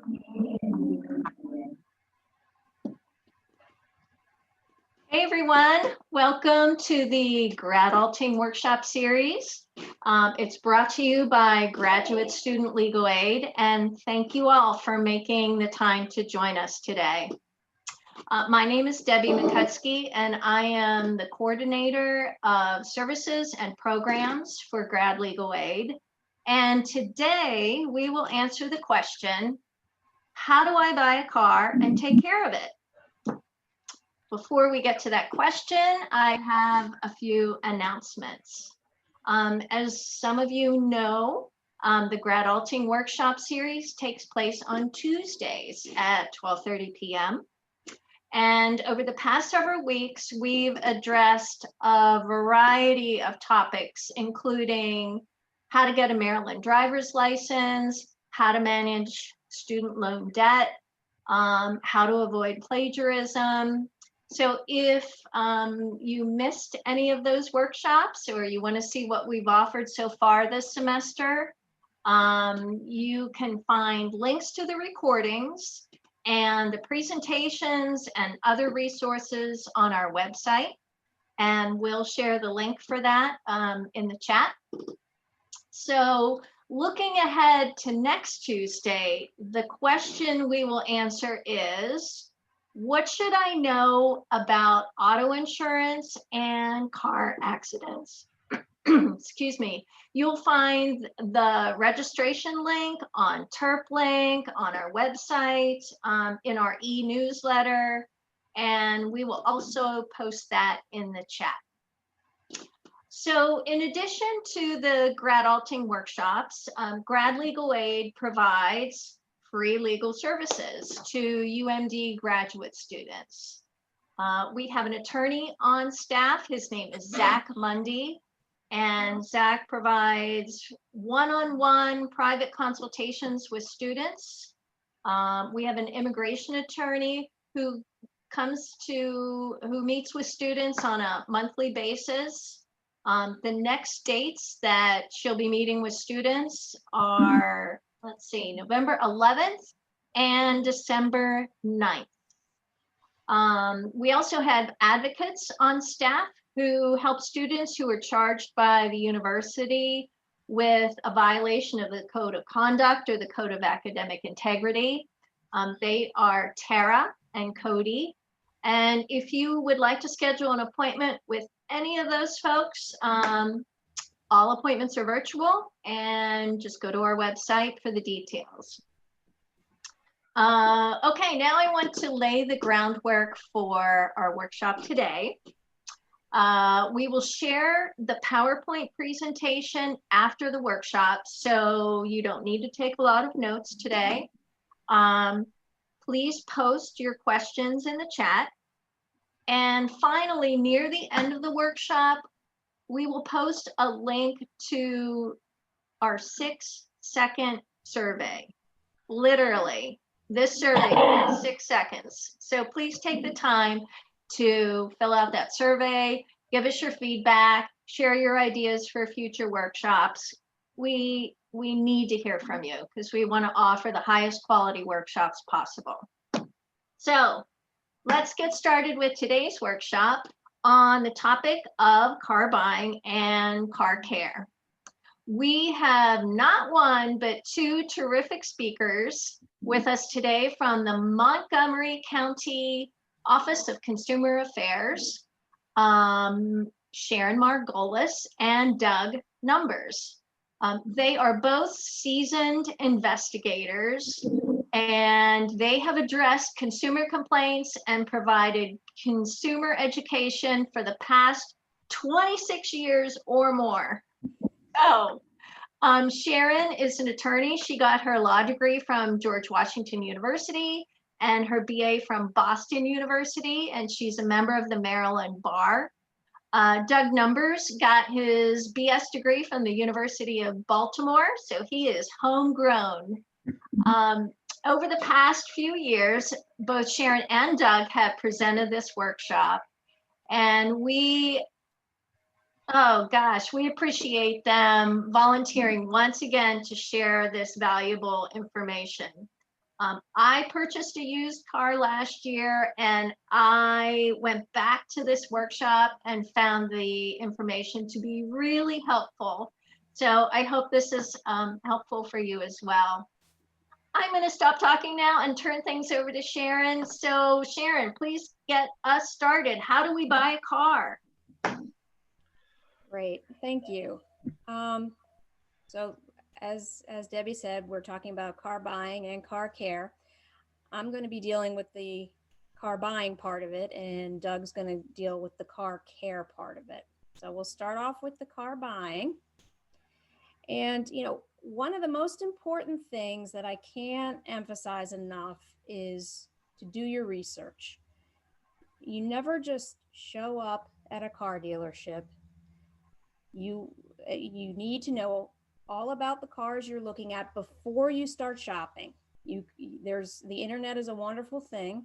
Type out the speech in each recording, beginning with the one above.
Hey everyone, welcome to the Grad-Alting Workshop Series. It's brought to you by Graduate Student Legal Aid, and thank you all for making the time to join us today. My name is Debbie McCutsky, and I am the coordinator of services and programs for Grad Legal Aid. And today we will answer the question, how do I buy a car and take care of it? Before we get to that question, I have a few announcements. As some of you know, the Grad-Alting Workshop Series takes place on Tuesdays at 12:30 p.m. And over the past several weeks, we've addressed a variety of topics, including how to get a Maryland driver's license, how to manage student loan debt, how to avoid plagiarism. So if you missed any of those workshops or you want to see what we've offered so far this semester, you can find links to the recordings and the presentations and other resources on our website. And we'll share the link for that in the chat. So looking ahead to next Tuesday, the question we will answer is, what should I know about auto insurance and car accidents? Excuse me. You'll find the registration link on TerpLink, on our website, in our e-newsletter, and we will also post that in the chat. So in addition to the Grad-Alting workshops, Grad Legal Aid provides free legal services to UMD graduate students. We have an attorney on staff. His name is Zach Mundy, and Zach provides one-on-one private consultations with students. We have an immigration attorney who meets with students on a monthly basis. The next dates that she'll be meeting with students are, let's see, November 11th and December 9th. We also have advocates on staff who help students who are charged by the university with a violation of the Code of Conduct or the Code of Academic Integrity. They are Tara and Cody. And if you would like to schedule an appointment with any of those folks, all appointments are virtual, and just go to our website for the details. Okay, now I want to lay the groundwork for our workshop today. We will share the PowerPoint presentation after the workshop, so you don't need to take a lot of notes today. Please post your questions in the chat. And finally, near the end of the workshop, we will post a link to our 6-second survey. Literally, this survey is 6 seconds. So please take the time to fill out that survey, give us your feedback, share your ideas for future workshops. We need to hear from you because we want to offer the highest quality workshops possible. So let's get started with today's workshop on the topic of car buying and car care. We have not one, but two terrific speakers with us today from the Montgomery County Office of Consumer Affairs, Sharon Margolis and Doug Numbers. They are both seasoned investigators, and they have addressed consumer complaints and provided consumer education for the past 26 years or more. So, Sharon is an attorney. She got her law degree from George Washington University and her BA from Boston University, and she's a member of the Maryland Bar. Doug Numbers got his BS degree from the University of Baltimore, so he is homegrown. Over the past few years, both Sharon and Doug have presented this workshop, and we appreciate them volunteering once again to share this valuable information. I purchased a used car last year, and I went back to this workshop and found the information to be really helpful. So I hope this is helpful for you as well. I'm going to stop talking now and turn things over to Sharon. So Sharon, please get us started. How do we buy a car? Great, thank you. So as Debbie said, we're talking about car buying and car care. I'm going to be dealing with the car buying part of it, and Doug's going to deal with the car care part of it. So we'll start off with the car buying. And, one of the most important things that I can't emphasize enough is to do your research. You never just show up at a car dealership. You need to know all about the cars you're looking at before you start shopping. The internet is a wonderful thing.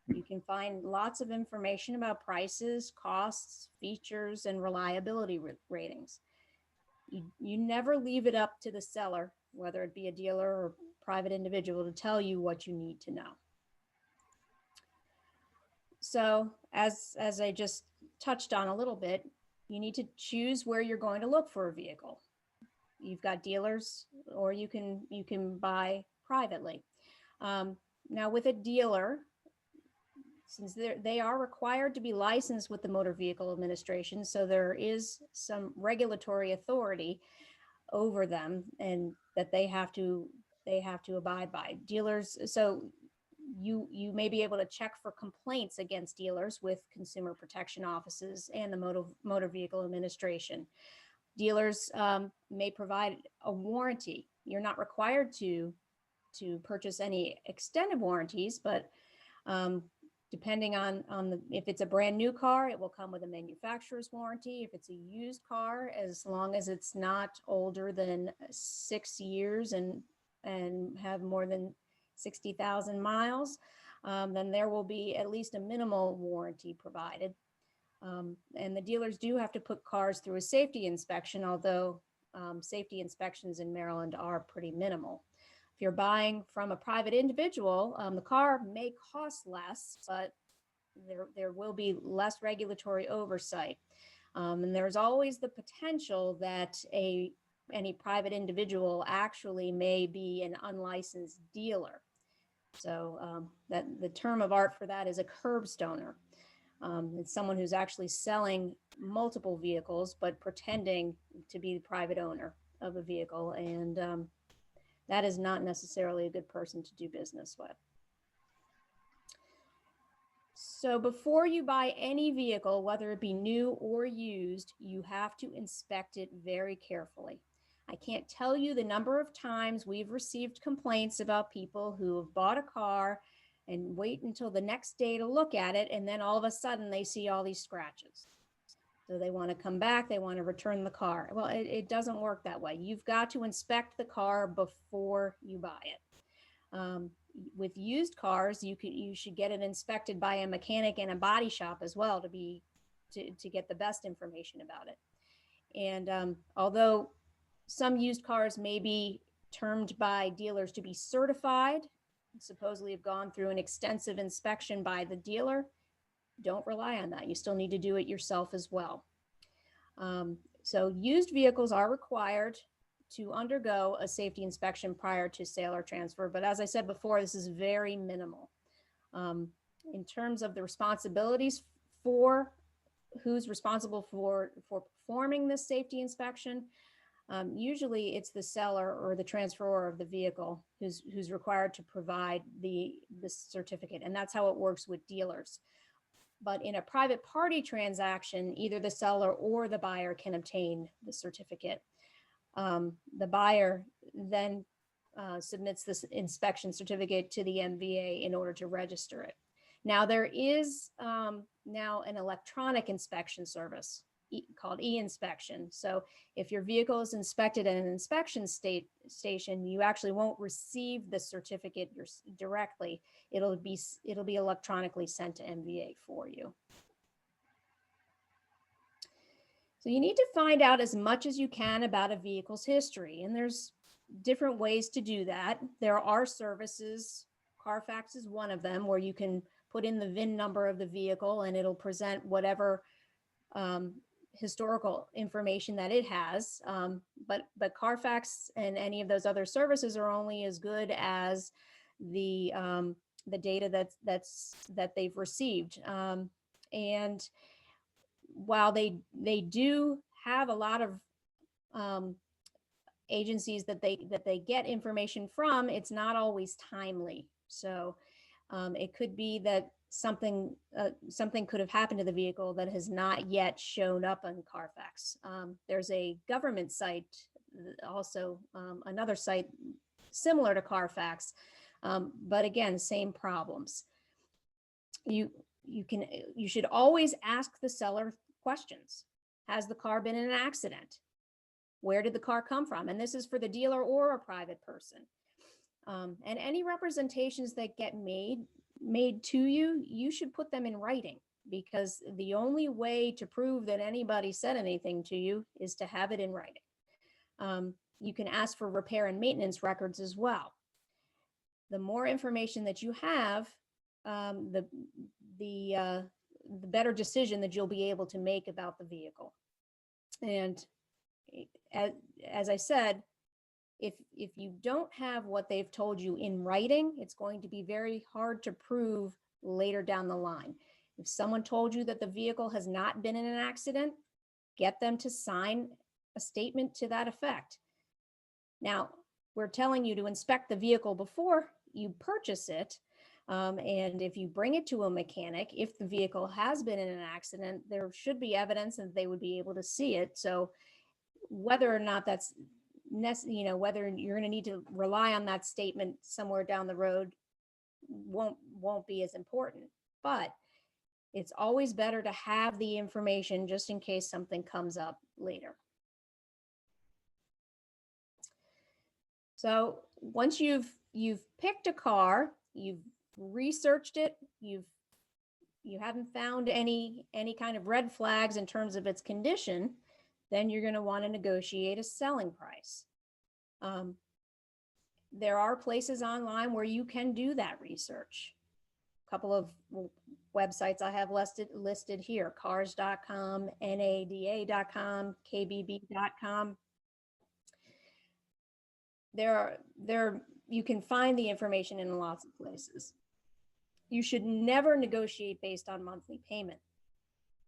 You can find lots of information about prices, costs, features, and reliability ratings. You never leave it up to the seller, whether it be a dealer or private individual, to tell you what you need to know. So as I just touched on a little bit, you need to choose where you're going to look for a vehicle. You've got dealers, or you can buy privately. Now with a dealer, since they are required to be licensed with the Motor Vehicle Administration, so there is some regulatory authority over them, and that they have to abide by. Dealers, so you may be able to check for complaints against dealers with consumer protection offices and the Motor Vehicle Administration. Dealers may provide a warranty. You're not required to purchase any extended warranties, but depending on if it's a brand new car, it will come with a manufacturer's warranty. If it's a used car, as long as it's not older than 6 years and have more than 60,000 miles, then there will be at least a minimal warranty provided. And the dealers do have to put cars through a safety inspection, although safety inspections in Maryland are pretty minimal. If you're buying from a private individual, the car may cost less, but there will be less regulatory oversight. And there's always the potential that any private individual actually may be an unlicensed dealer. So that the term of art for that is a curbstoner. It's someone who's actually selling multiple vehicles, but pretending to be the private owner of a vehicle. And that is not necessarily a good person to do business with. So before you buy any vehicle, whether it be new or used, you have to inspect it very carefully. I can't tell you the number of times we've received complaints about people who have bought a car and wait until the next day to look at it, and then all of a sudden they see all these scratches. So they want to come back, they want to return the car. Well, it doesn't work that way. You've got to inspect the car before you buy it. With used cars, you should get it inspected by a mechanic and a body shop as well to get the best information about it. And although some used cars may be termed by dealers to be certified, supposedly have gone through an extensive inspection by the dealer, don't rely on that. You still need to do it yourself as well. So used vehicles are required to undergo a safety inspection prior to sale or transfer. But as I said before, this is very minimal. In terms of the responsibilities for who's responsible for performing this safety inspection, usually it's the seller or the transferor of the vehicle who's required to provide the certificate. And that's how it works with dealers. But in a private party transaction, either the seller or the buyer can obtain the certificate. The buyer then submits this inspection certificate to the MVA in order to register it. Now there is now an electronic inspection service called e-inspection. So if your vehicle is inspected at an inspection station, you actually won't receive the certificate directly. It'll be electronically sent to MVA for you. So you need to find out as much as you can about a vehicle's history. And there's different ways to do that. There are services, Carfax is one of them, where you can put in the VIN number of the vehicle and it'll present whatever historical information that it has. But Carfax and any of those other services are only as good as the data that they've received. And while they do have a lot of agencies that they get information from, it's not always timely. So it could be that something could have happened to the vehicle that has not yet shown up on Carfax. There's a government site, also another site similar to Carfax, but again, same problems. You should always ask the seller questions. Has the car been in an accident? Where did the car come from? And this is for the dealer or a private person. And any representations that get made to you, you should put them in writing, because the only way to prove that anybody said anything to you is to have it in writing. You can ask for repair and maintenance records as well. The more information that you have, the better decision that you'll be able to make about the vehicle. And as I said, if you don't have what they've told you in writing, it's going to be very hard to prove later down the line. If someone told you that the vehicle has not been in an accident, get them to sign a statement to that effect. Now, we're telling you to inspect the vehicle before you purchase it. And if you bring it to a mechanic, if the vehicle has been in an accident, there should be evidence that they would be able to see it. So whether or not that's whether you're going to need to rely on that statement somewhere down the road won't be as important. But it's always better to have the information just in case something comes up later. So once you've picked a car, you've researched it, you haven't found any kind of red flags in terms of its condition, then you're going to want to negotiate a selling price. There are places online where you can do that research. A couple of websites I have listed here: cars.com, nada.com, kbb.com. You can find the information in lots of places. You should never negotiate based on monthly payment.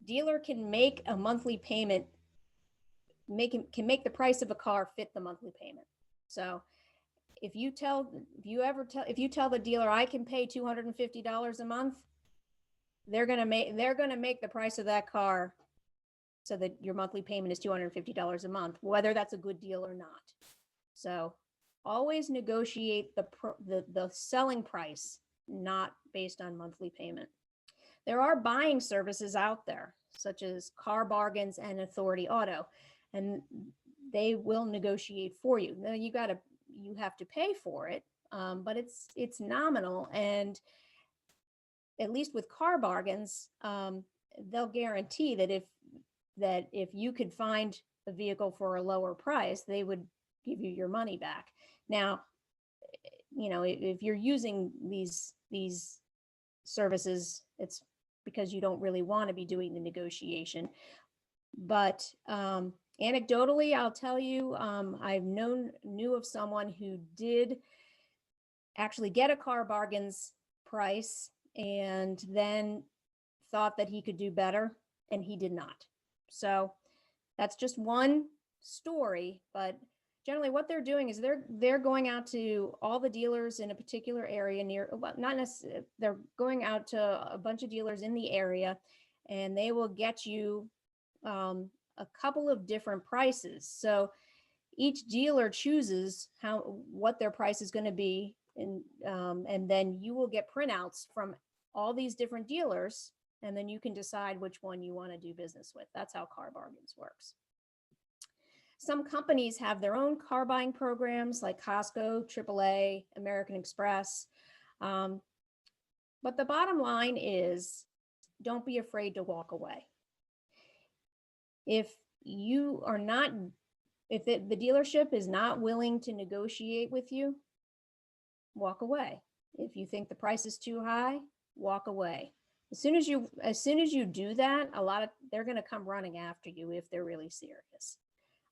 Dealer can make a monthly payment, can make the price of a car fit the monthly payment. So if you tell the dealer I can pay $250 a month, they're gonna make the price of that car so that your monthly payment is $250 a month, whether that's a good deal or not. So always negotiate the selling price, not based on monthly payment. There are buying services out there, such as Car Bargains and Authority Auto, and they will negotiate for you. Now you have to pay for it, but it's nominal. And at least with Car Bargains, they'll guarantee that if you could find a vehicle for a lower price, they would give you your money back. Now, if you're using these services, it's because you don't really want to be doing the negotiation. But anecdotally, I'll tell you, I've knew of someone who did actually get a Car Bargains price and then thought that he could do better, and he did not. So that's just one story, but generally what they're doing is they're going out to all the dealers in a particular area not necessarily, they're going out to a bunch of dealers in the area, and they will get you a couple of different prices. So each dealer chooses what their price is going to be, and then you will get printouts from all these different dealers, and then you can decide which one you want to do business with. That's how Car Bargains works. Some companies have their own car buying programs like Costco, AAA, American Express. But the bottom line is, don't be afraid to walk away. If you are not If the dealership is not willing to negotiate with you, walk away. If you think the price is too high, walk away. As soon as you do that, they're going to come running after you if they're really serious.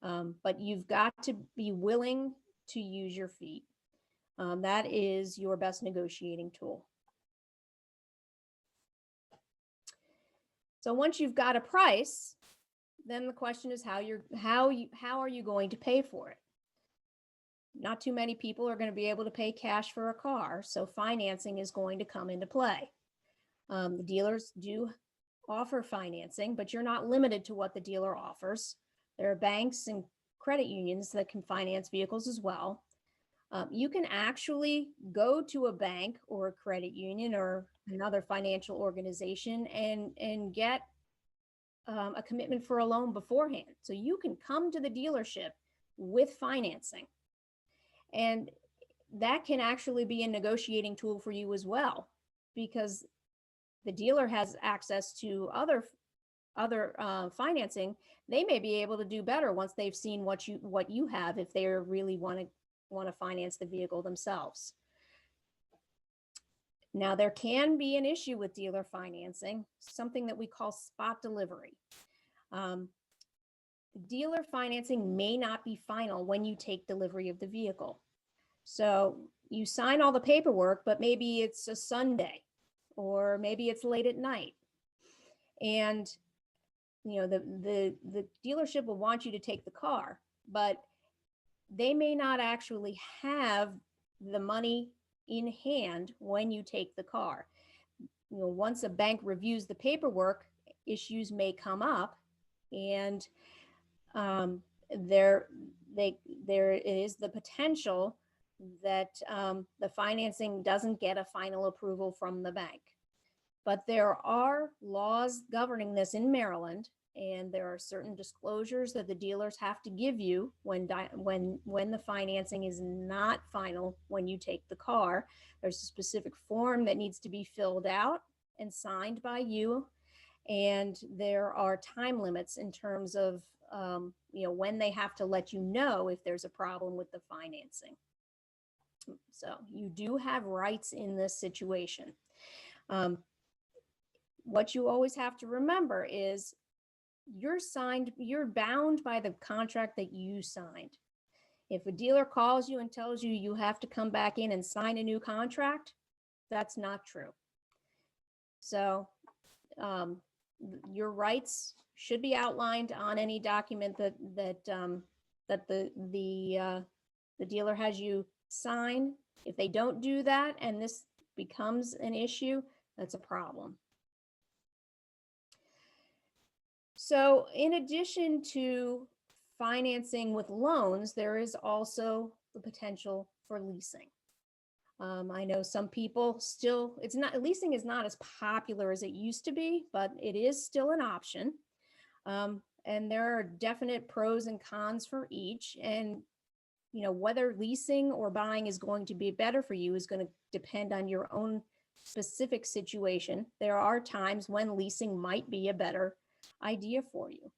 But you've got to be willing to use your feet. That is your best negotiating tool. So once you've got a price, then the question is how are you going to pay for it? Not too many people are going to be able to pay cash for a car, so financing is going to come into play. The dealers do offer financing, but you're not limited to what the dealer offers. There are banks and credit unions that can finance vehicles as well. You can actually go to a bank or a credit union or another financial organization and get a commitment for a loan beforehand. So you can come to the dealership with financing. And that can actually be a negotiating tool for you as well, because the dealer has access to other financing. They may be able to do better once they've seen what you have, if they really want to finance the vehicle themselves. Now, there can be an issue with dealer financing, something that we call spot delivery. Dealer financing may not be final when you take delivery of the vehicle. So you sign all the paperwork, but maybe it's a Sunday or maybe it's late at night. And the dealership will want you to take the car, but they may not actually have the money in hand when you take the car. Once a bank reviews the paperwork, issues may come up, and there is the potential that the financing doesn't get a final approval from the bank. But there are laws governing this in Maryland, and there are certain disclosures that the dealers have to give you when the financing is not final when you take the car. There's a specific form that needs to be filled out and signed by you, and there are time limits in terms of when they have to let you know if there's a problem with the financing. So you do have rights in this situation. What you always have to remember is you're bound by the contract that you signed. If a dealer calls you and tells you you have to come back in and sign a new contract, that's not true. So your rights should be outlined on any document that the dealer has you sign. If they don't do that and this becomes an issue, that's a problem. So in addition to financing with loans, there is also the potential for leasing. I know some people leasing is not as popular as it used to be, but it is still an option. And there are definite pros and cons for each. And whether leasing or buying is going to be better for you is going to depend on your own specific situation. There are times when leasing might be a better idea for you.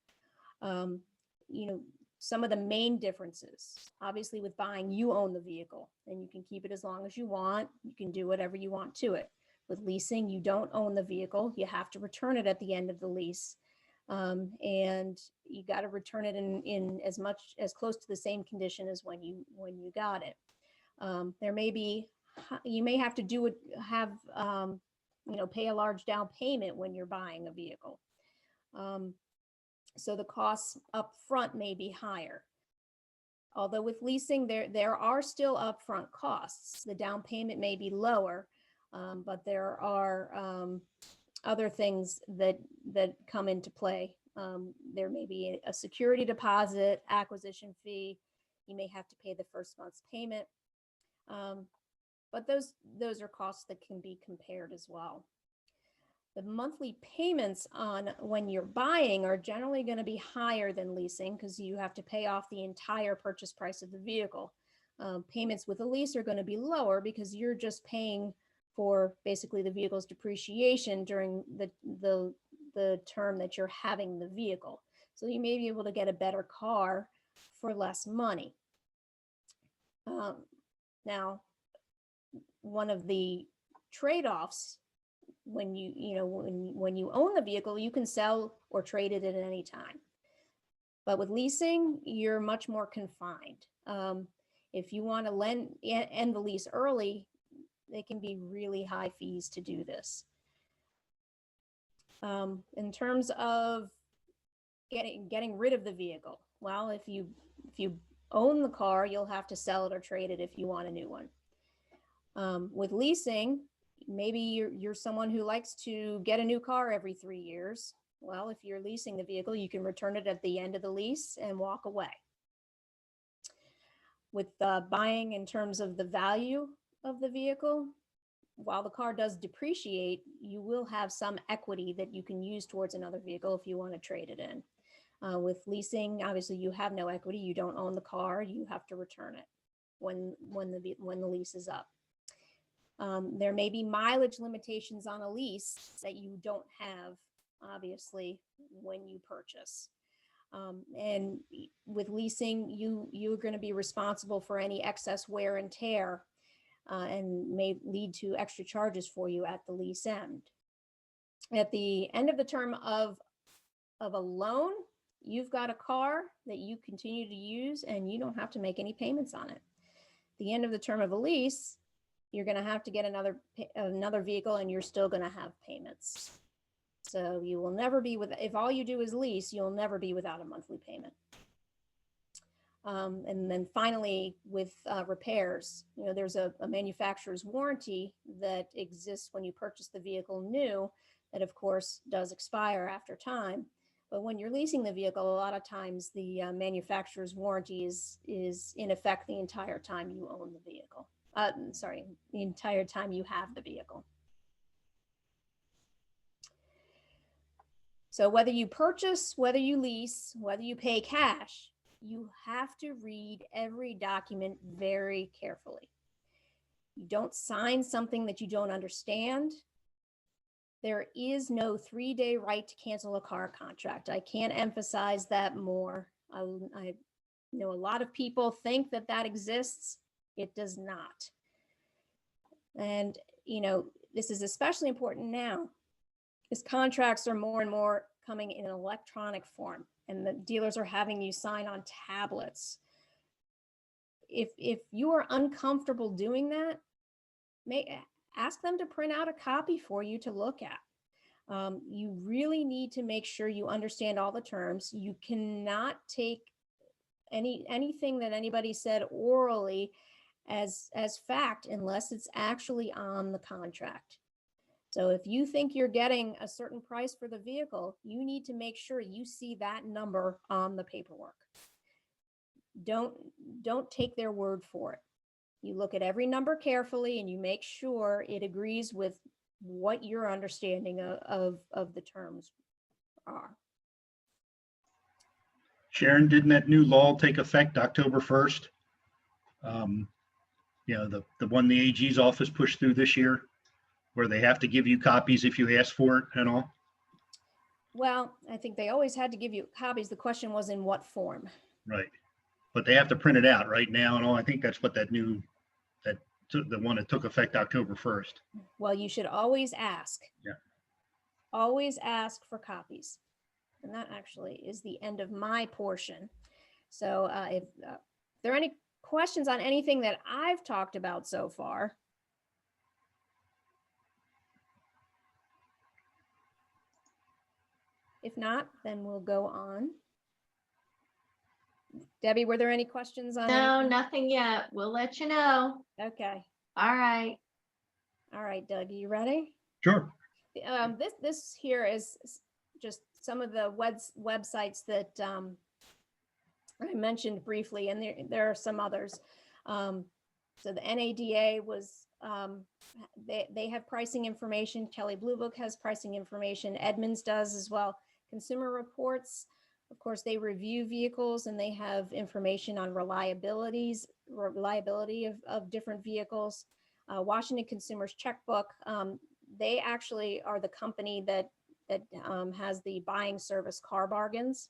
Some of the main differences, obviously with buying, you own the vehicle and you can keep it as long as you want. You can do whatever you want to it. With leasing, you don't own the vehicle. You have to return it at the end of the lease. And you got to return it in as close to the same condition as when you got it. You may have to pay a large down payment when you're buying a vehicle. So the costs up front may be higher. Although with leasing, there are still upfront costs. The down payment may be lower, but there are other things that come into play. There may be a security deposit, acquisition fee. You may have to pay the first month's payment. But those are costs that can be compared as well. The monthly payments on when you're buying are generally going to be higher than leasing because you have to pay off the entire purchase price of the vehicle. Payments with a lease are going to be lower because you're just paying for basically the vehicle's depreciation during the term that you're having the vehicle. So you may be able to get a better car for less money. Now, one of the trade-offs when when you own the vehicle, you can sell or trade it at any time. But with leasing, you're much more confined. If you want to end the lease early, they can be really high fees to do this. In terms of getting rid of the vehicle, well, if you own the car, you'll have to sell it or trade it if you want a new one. With leasing, maybe you're someone who likes to get a new car every 3 years. Well, if you're leasing the vehicle, you can return it at the end of the lease and walk away. With buying in terms of the value of the vehicle, while the car does depreciate, you will have some equity that you can use towards another vehicle if you want to trade it in. With leasing, obviously you have no equity. You don't own the car. You have to return it when the lease is up. There may be mileage limitations on a lease that you don't have, obviously, when you purchase. And with leasing, you're going to be responsible for any excess wear and tear, and may lead to extra charges for you at the lease end. At the end of the term of a loan, you've got a car that you continue to use and you don't have to make any payments on it. The end of the term of a lease, you're going to have to get another vehicle and you're still going to have payments. So you will never be if all you do is lease, you'll never be without a monthly payment. And then finally, with repairs, there's a manufacturer's warranty that exists when you purchase the vehicle new, that of course does expire after time. But when you're leasing the vehicle, a lot of times the manufacturer's warranty is in effect the entire time you own the vehicle. The entire time you have the vehicle. So whether you purchase, whether you lease, whether you pay cash, you have to read every document very carefully. You don't sign something that you don't understand. There is no 3-day right to cancel a car contract. I can't emphasize that more. I know a lot of people think that exists. It does not. And, this is especially important now, because contracts are more and more coming in an electronic form, and the dealers are having you sign on tablets. If you are uncomfortable doing that, ask them to print out a copy for you to look at. You really need to make sure you understand all the terms. You cannot take anything that anybody said orally as fact unless it's actually on the contract. So if you think you're getting a certain price for the vehicle, you need to make sure you see that number on the paperwork. Don't take their word for it. You look at every number carefully and you make sure it agrees with what your understanding of the terms are. Sharon, didn't that new law take effect October 1st? The one the AG's office pushed through this year, where they have to give you copies if you ask for it and all? Well, I think they always had to give you copies. The question was in what form. Right. But they have to print it out right now and all. I think that's what the one that took effect October 1st. Well, you should always ask. Yeah. Always ask for copies. And that actually is the end of my portion. So if there are any questions on anything that I've talked about so far. If not, then we'll go on. Debbie, were there any questions on No, anything? nothing yet. We'll let you know. Okay. All right. All right, Doug, you ready? Sure. This here is just some of the websites that I mentioned briefly, and there are some others. So the NADA was, they have pricing information. Kelley Blue Book has pricing information. Edmunds does as well. Consumer Reports, of course, they review vehicles and they have information on reliability of different vehicles. Washington Consumers Checkbook, they actually are the company that has the buying service Car Bargains.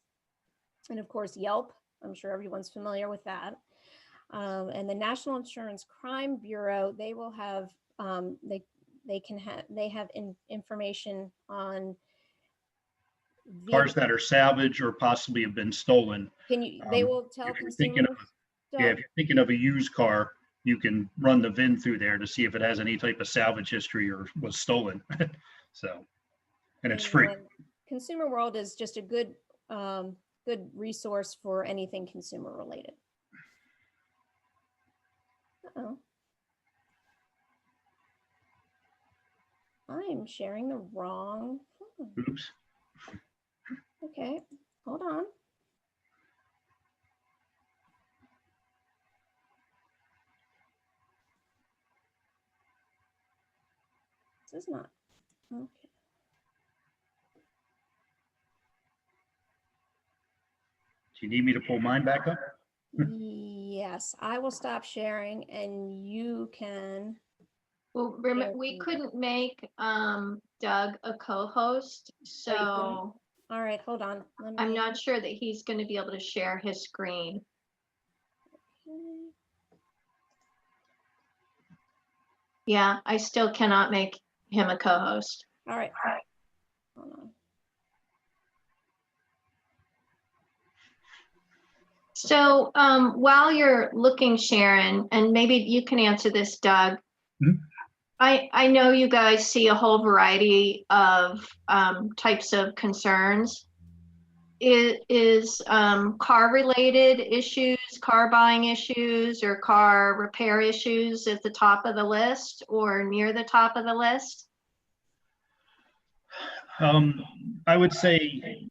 And of course, Yelp I'm sure everyone's familiar with that. And the National Insurance Crime Bureau, they will have, they have information on Cars that are salvage or possibly have been stolen. they will tell If you're thinking consumers. of, if you're thinking of a used car, you can run the VIN through there to see if it has any type of salvage history or was stolen. So, and it's free. Consumer World is just a good, good resource for anything consumer related. Uh-oh. I'm sharing the wrong. Oops. Okay, hold on. This is not, okay. Do you need me to pull mine back up? Yes, I will stop sharing and you can. Well, we couldn't make Doug a co-host, so all right, hold on. I'm not sure that he's going to be able to share his screen. Okay. Yeah, I still cannot make him a co-host. All right. Hold on. So while you're looking, Sharon, and maybe you can answer this, Doug. Mm-hmm. I know you guys see a whole variety of types of concerns. Is car related issues, car buying issues, or car repair issues at the top of the list or near the top of the list? I would say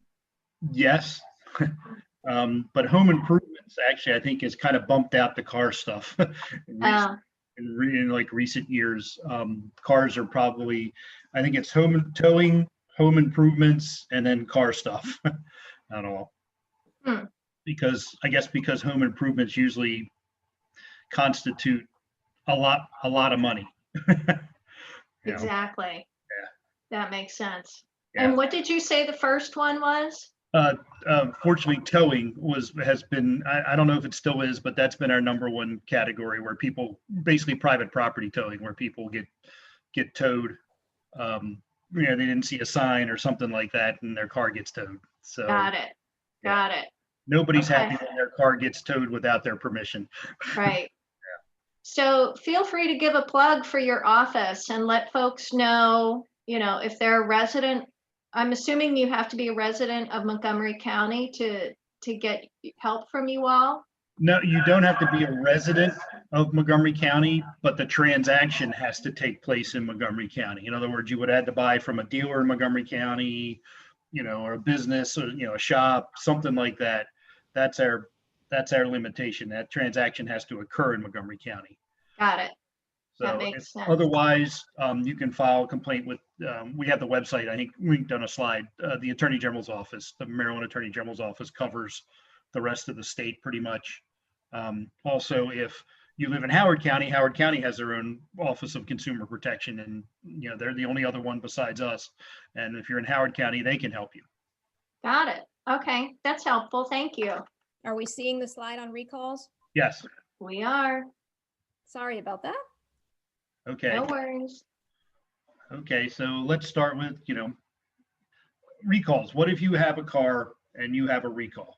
yes. But home improvements actually, I think, has kind of bumped out the car stuff in like recent years. Cars are probably, I think it's towing, home improvements, and then car stuff. Not all. Because I guess because home improvements usually constitute a lot of money. Exactly. Yeah. That makes sense. Yeah. And what did you say the first one was? Fortunately, towing has been, I don't know if it still is, but that's been our number one category where people, basically private property towing, where people get towed. They didn't see a sign or something like that and their car gets towed. So got it. Nobody's happy when their car gets towed without their permission. Right. So feel free to give a plug for your office and let folks know, if they're a resident. I'm assuming you have to be a resident of Montgomery County to get help from you all. No, you don't have to be a resident of Montgomery County, but the transaction has to take place in Montgomery County. In other words, you would have to buy from a dealer in Montgomery County, or a business, or a shop, something like that. That's our limitation. That transaction has to occur in Montgomery County. Got it. So that makes sense. Otherwise, you can file a complaint with, we have the website, I think linked on a slide, the Attorney General's office, the Maryland Attorney General's office covers the rest of the state pretty much. Also, if you live in Howard County has their own Office of Consumer Protection, and they're the only other one besides us. And if you're in Howard County, they can help you. Got it. Okay, that's helpful. Thank you. Are we seeing the slide on recalls? Yes. We are. Sorry about that. Okay. No worries. Okay, so let's start with, recalls. What if you have a car and you have a recall?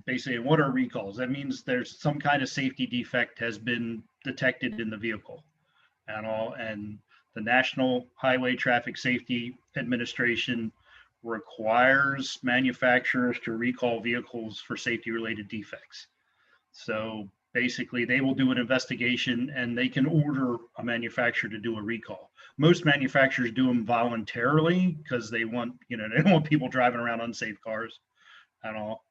Basically, what are recalls? That means there's some kind of safety defect has been detected in the vehicle and the National Highway Traffic Safety Administration requires manufacturers to recall vehicles for safety related defects. So basically they will do an investigation and they can order a manufacturer to do a recall. Most manufacturers do them voluntarily because they want, they don't want people driving around unsafe cars at all.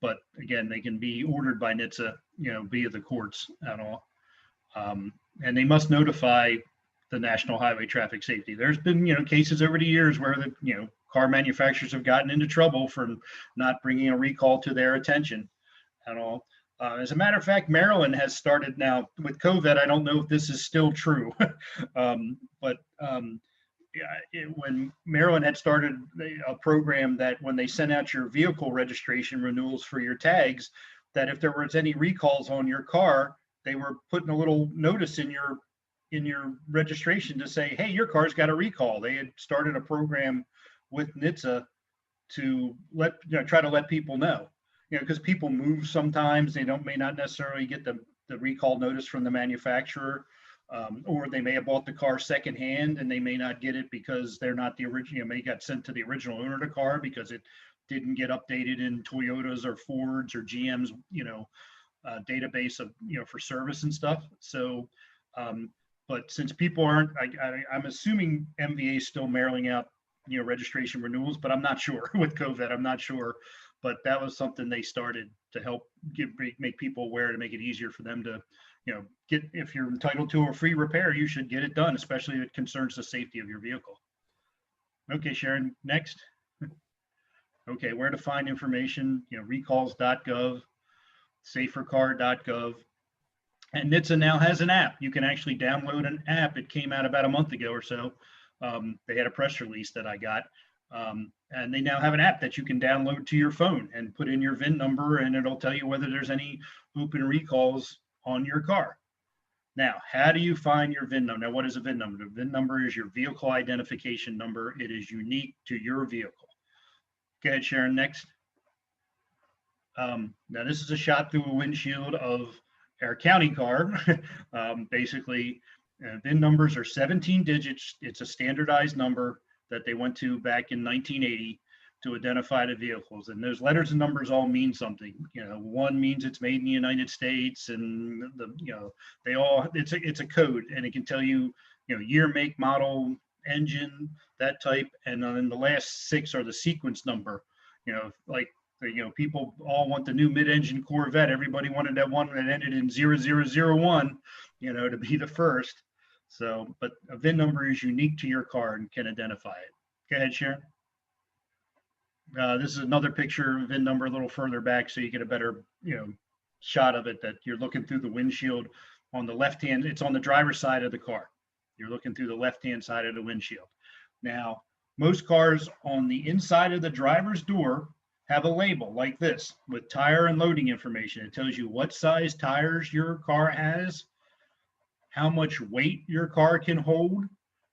But again, they can be ordered by NHTSA, via the courts at all. And they must notify the National Highway Traffic Safety. There's been, cases over the years where the, car manufacturers have gotten into trouble for not bringing a recall to their attention at all. As a matter of fact, Maryland has started now with COVID. I don't know if this is still true, but when Maryland had started a program that when they sent out your vehicle registration renewals for your tags, that if there was any recalls on your car, they were putting a little notice in your registration to say, hey, your car's got a recall. They had started a program with NHTSA to try to let people know, because people move sometimes. They may not necessarily get the recall notice from the manufacturer, or they may have bought the car secondhand and they may not get it because they're not the original. May got sent to the original owner of the car because it didn't get updated in Toyotas or Fords or GM's, database of, for service and stuff. So, but since people aren't, I'm assuming MVA is still mailing out, registration renewals, but I'm not sure with COVID. I'm not sure, but that was something they started to help make people aware, to make it easier for them to, get, if you're entitled to a free repair, you should get it done, especially if it concerns the safety of your vehicle. Okay, Sharon, next. Okay, where to find information, recalls.gov, safercar.gov. And NHTSA now has an app. You can actually download an app. It came out about a month ago or so. They had a press release that I got. And they now have an app that you can download to your phone and put in your VIN number, and it'll tell you whether there's any open recalls on your car. Now, how do you find your VIN number? Now, what is a VIN number? The VIN number is your vehicle identification number. It is unique to your vehicle. Go ahead, Sharon, next. Now, this is a shot through a windshield of our county car. Basically, VIN numbers are 17 digits. It's a standardized number that they went to back in 1980 to identify the vehicles. And those letters and numbers all mean something. One means it's made in the United States, and they all, it's a code, and it can tell you, year, make, model, engine, that type. And then the last 6 are the sequence number. Like, people all want the new mid-engine Corvette. Everybody wanted that one that ended in 0001, to be the first. So, but a VIN number is unique to your car and can identify it. Go ahead, Sharon. This is another picture of VIN number a little further back, so you get a better, shot of it, that you're looking through the windshield on the left hand. It's on the driver's side of the car. You're looking through the left-hand side of the windshield. Now, most cars on the inside of the driver's door have a label like this with tire and loading information. It tells you what size tires your car has, how much weight your car can hold,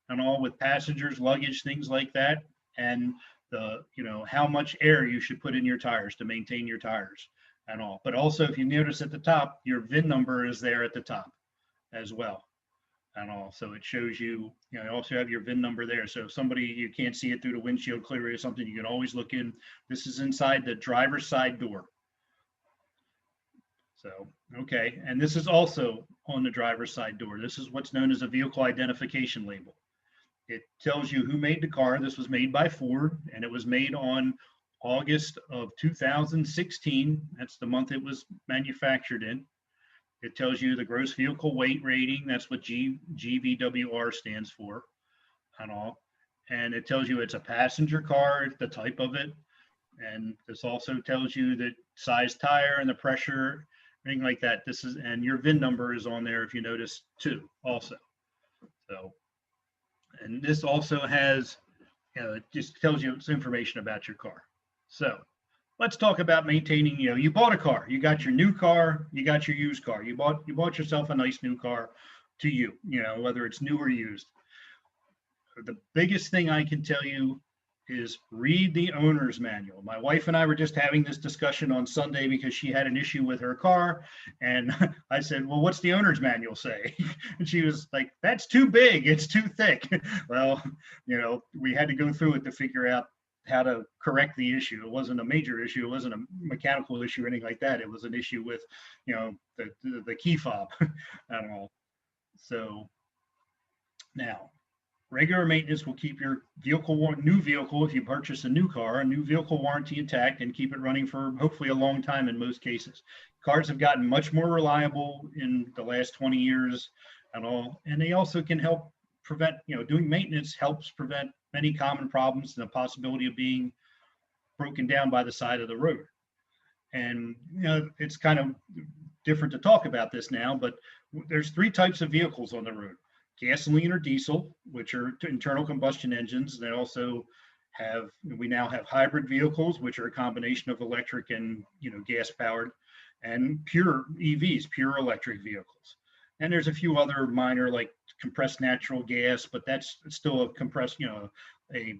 and all, with passengers, luggage, things like that, and the, how much air you should put in your tires to maintain your tires and all. But also, if you notice at the top, your VIN number is there at the top as well and all. So it shows you, you also have your VIN number there. So if somebody, you can't see it through the windshield clearly or something, you can always look in. This is inside the driver's side door. So, okay, and this is also on the driver's side door. This is what's known as a vehicle identification label. It tells you who made the car. This was made by Ford, and it was made on August of 2016. That's the month it was manufactured in. It tells you the gross vehicle weight rating. That's what GVWR stands for and all. And it tells you it's a passenger car, the type of it. And this also tells you the size tire and the pressure, anything like that. This is, and your VIN number is on there if you notice too, also. So, and this also has, it just tells you some information about your car. So let's talk about maintaining, you bought a car, you got your new car, you got your used car, you bought yourself a nice new car to you, whether it's new or used. The biggest thing I can tell you is read the owner's manual. My wife and I were just having this discussion on Sunday because she had an issue with her car. And I said, well, what's the owner's manual say? And she was like, that's too big. It's too thick. Well, we had to go through it to figure out how to correct the issue. It wasn't a major issue. It wasn't a mechanical issue or anything like that. It was an issue with, the key fob and all. So now, regular maintenance will keep your new vehicle, if you purchase a new car, a new vehicle warranty intact and keep it running for hopefully a long time in most cases. Cars have gotten much more reliable in the last 20 years and all, and they also can help prevent, doing maintenance helps prevent many common problems and the possibility of being broken down by the side of the road. And, it's kind of different to talk about this now, but there's 3 types of vehicles on the road. gasoline or diesel, which are internal combustion engines. They also we now have hybrid vehicles, which are a combination of electric and, gas powered, and pure EVs, pure electric vehicles. And there's a few other minor, like compressed natural gas, but that's still a compressed, a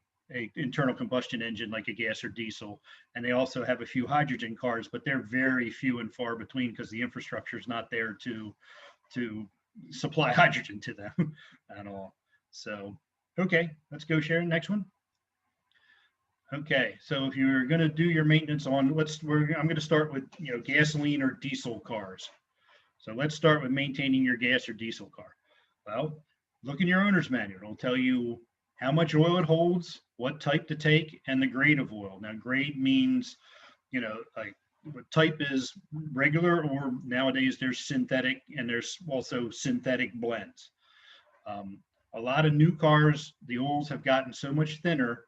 internal combustion engine like a gas or diesel. And they also have a few hydrogen cars, but they're very few and far between because the infrastructure is not there to supply hydrogen to them at all. So, okay, let's go, Sharon. Next one. Okay, so if you're going to do your maintenance on, I'm going to start with, gasoline or diesel cars. So let's start with maintaining your gas or diesel car. Well, look in your owner's manual. It'll tell you how much oil it holds, what type to take, and the grade of oil. Now, grade means, like what type is regular, or nowadays there's synthetic, and there's also synthetic blends. A lot of new cars, the oils have gotten so much thinner,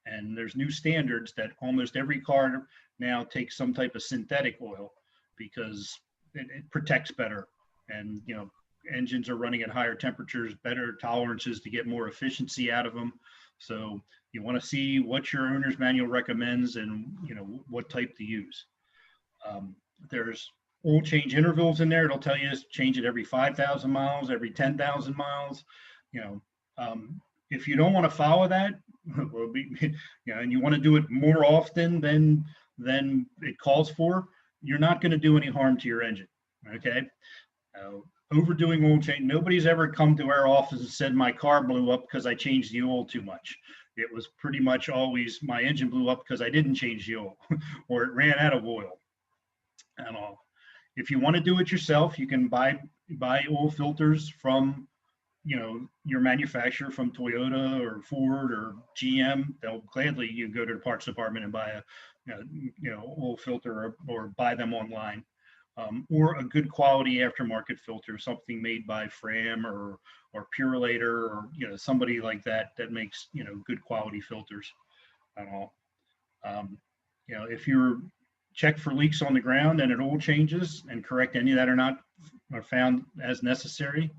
and there's new standards that almost every car now takes some type of synthetic oil because it protects better. And, engines are running at higher temperatures, better tolerances to get more efficiency out of them. So you want to see what your owner's manual recommends and, what type to use. There's oil change intervals in there. It'll tell you to change it every 5,000 miles, every 10,000 miles. If you don't want to follow that, and you want to do it more often than it calls for, you're not going to do any harm to your engine. Okay. Overdoing oil change. Nobody's ever come to our office and said my car blew up because I changed the oil too much. It was pretty much always my engine blew up because I didn't change the oil or it ran out of oil and all. If you want to do it yourself, you can buy oil filters from, your manufacturer, from Toyota or Ford or GM. They'll gladly you go to the parts department and buy a oil filter or buy them online. Or a good quality aftermarket filter, something made by Fram or Purolator or somebody like that makes good quality filters and all. If you're check for leaks on the ground and at oil changes and correct any that are found as necessary.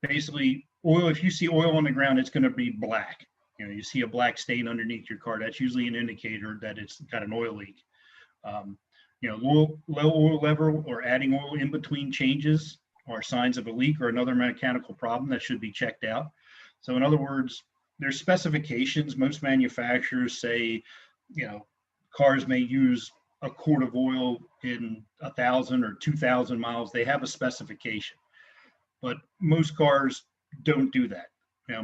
Basically, oil. If you see oil on the ground, it's going to be black. You see a black stain underneath your car. That's usually an indicator that it's got an oil leak. Low oil level or adding oil in between changes are signs of a leak or another mechanical problem that should be checked out. So in other words, there's specifications. Most manufacturers say, cars may use a quart of oil in 1,000 or 2,000 miles. They have a specification, but most cars don't do that.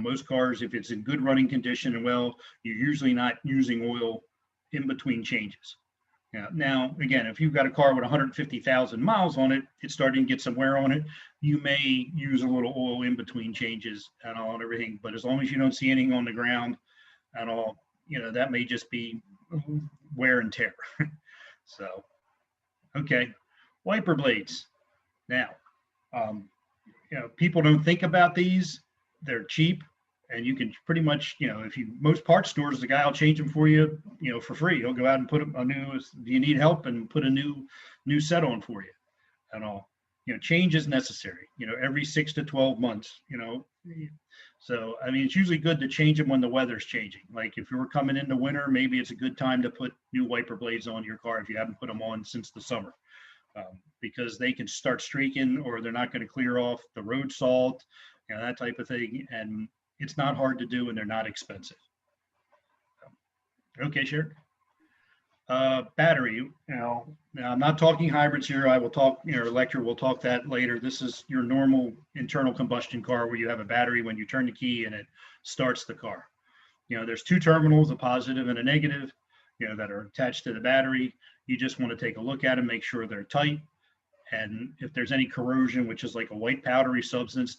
Most cars, if it's in good running condition and well, you're usually not using oil in between changes. Now, again, if you've got a car with 150,000 miles on it, it's starting to get some wear on it. You may use a little oil in between changes and all and everything. But as long as you don't see anything on the ground and all, that may just be wear and tear. So, okay, wiper blades. Now, people don't think about these. They're cheap. And you can pretty much, most parts stores, the guy will change them for you, for free. He'll go out and put a new, do you need help, and put a new set on for you and all. Change is necessary, every 6 to 12 months, So, it's usually good to change them when the weather's changing. Like if you were coming into winter, maybe it's a good time to put new wiper blades on your car if you haven't put them on since the summer, because they can start streaking or they're not going to clear off the road salt, that type of thing. And it's not hard to do and they're not expensive. Okay, sure. Battery. Now I'm not talking hybrids here. I will talk, electric, we'll talk that later. This is your normal internal combustion car where you have a battery when you turn the key and it starts the car. There's two terminals, a positive and a negative, that are attached to the battery. You just want to take a look at them, make sure they're tight. And if there's any corrosion, which is like a white powdery substance,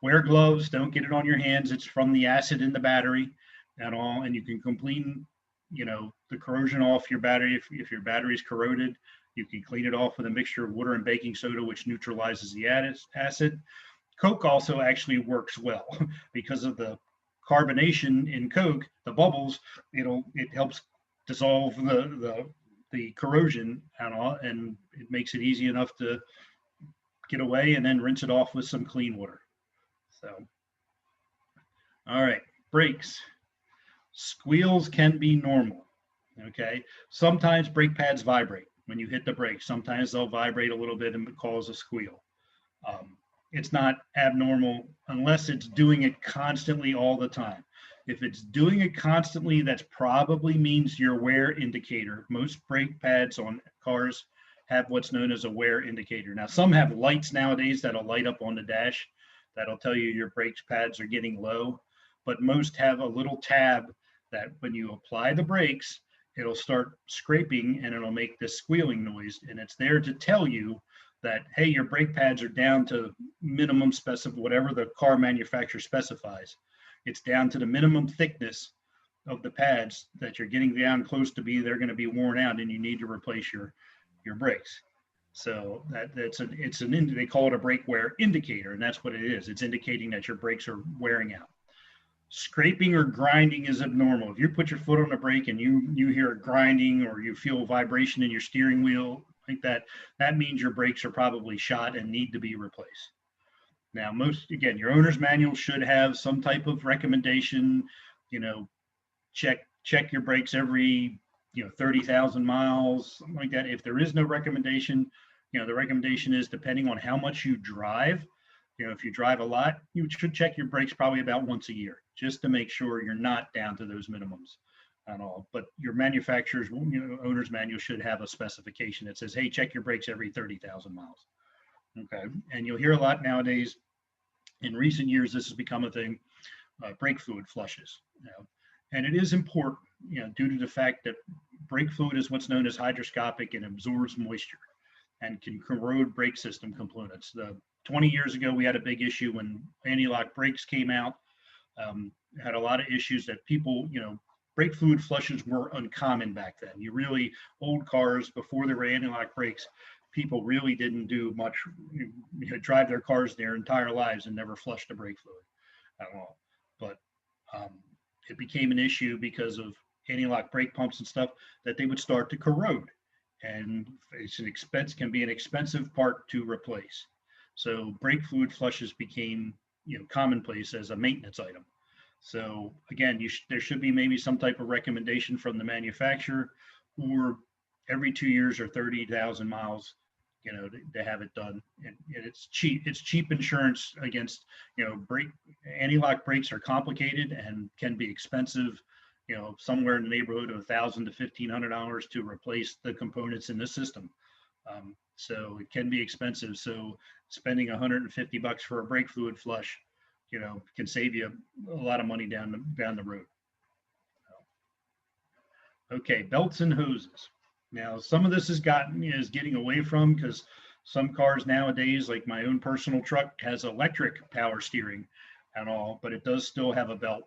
wear gloves, don't get it on your hands. It's from the acid in the battery and all. And you can clean, the corrosion off your battery. If your battery is corroded, you can clean it off with a mixture of water and baking soda, which neutralizes the acid. Coke also actually works well because of the carbonation in Coke, the bubbles, it helps dissolve the corrosion and all, and it makes it easy enough to get away and then rinse it off with some clean water. So, all right, brakes. Squeals can be normal. Okay. Sometimes brake pads vibrate when you hit the brakes. Sometimes they'll vibrate a little bit and cause a squeal. It's not abnormal unless it's doing it constantly all the time. If it's doing it constantly, that probably means your wear indicator. Most brake pads on cars have what's known as a wear indicator. Now, some have lights nowadays that'll light up on the dash that'll tell you your brake pads are getting low, but most have a little tab that when you apply the brakes, it'll start scraping and it'll make this squealing noise. And it's there to tell you that, hey, your brake pads are down to minimum whatever the car manufacturer specifies. It's down to the minimum thickness of the pads that you're getting down close to they're going to be worn out and you need to replace your brakes. So they call it a brake wear indicator, and that's what it is. It's indicating that your brakes are wearing out. Scraping or grinding is abnormal. If you put your foot on the brake and you hear it grinding or you feel vibration in your steering wheel like that, that means your brakes are probably shot and need to be replaced. Now, again, your owner's manual should have some type of recommendation, check your brakes every, 30,000 miles, something like that. If there is no recommendation, the recommendation is depending on how much you drive. If you drive a lot, you should check your brakes probably about once a year, just to make sure you're not down to those minimums and all. But your manufacturer's, owner's manual should have a specification that says, hey, check your brakes every 30,000 miles. Okay. And you'll hear a lot nowadays. In recent years, this has become a thing, brake fluid flushes. And it is important, due to the fact that brake fluid is what's known as hygroscopic and absorbs moisture and can corrode brake system components. 20 years ago, we had a big issue when anti-lock brakes came out. Had a lot of issues that people, brake fluid flushes were uncommon back then. Old cars, before there were anti-lock brakes, people really didn't do much, drive their cars their entire lives and never flushed the brake fluid at all. But it became an issue because of anti-lock brake pumps and stuff that they would start to corrode. And can be an expensive part to replace. So brake fluid flushes became, commonplace as a maintenance item. So again, there should be maybe some type of recommendation from the manufacturer, or every 2 years or 30,000 miles, to have it done. And it's cheap. It's cheap insurance against, anti-lock brakes are complicated and can be expensive. Somewhere in the neighborhood of $1,000 to $1,500 to replace the components in the system. So it can be expensive. So spending $150 for a brake fluid flush, can save you a lot of money down the road. Okay, belts and hoses. Now, some of this is getting away from, because some cars nowadays, like my own personal truck, has electric power steering and all, but it does still have a belt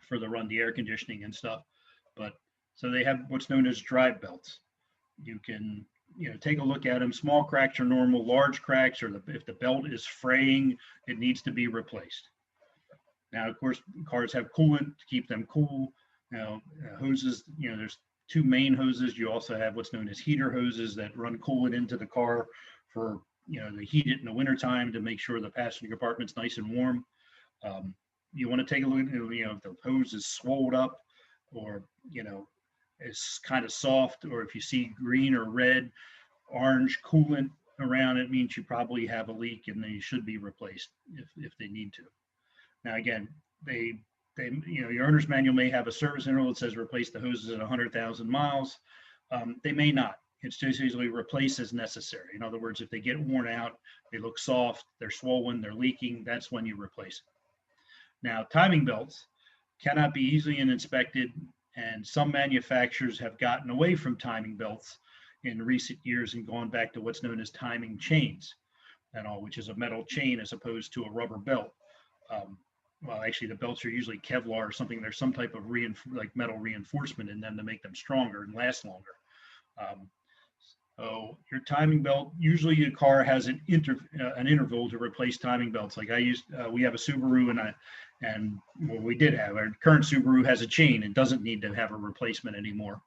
for the air conditioning and stuff. But so they have what's known as drive belts. You can, take a look at them. Small cracks are normal. Large cracks, or if the belt is fraying, it needs to be replaced. Now, of course, cars have coolant to keep them cool. Now, hoses, there's two main hoses. You also have what's known as heater hoses that run coolant into the car for, to heat it in the wintertime to make sure the passenger compartment's nice and warm. You want to take a look at, if the hose is swelled up, or, it's kind of soft, or if you see green or red, orange coolant around, it means you probably have a leak and they should be replaced if they need to. Now, again, your owner's manual may have a service interval that says replace the hoses at 100,000 miles. They may not. It's just usually replace as necessary. In other words, if they get worn out, they look soft, they're swollen, they're leaking, that's when you replace it. Now, timing belts cannot be easily inspected, and some manufacturers have gotten away from timing belts in recent years and gone back to what's known as timing chains and all, which is a metal chain as opposed to a rubber belt. Well, actually, the belts are usually Kevlar or something. There's some type of metal reinforcement in them to make them stronger and last longer. So your timing belt, usually your car has an interval to replace timing belts. Like we have a Subaru, and we did have, our current Subaru has a chain and doesn't need to have a replacement anymore.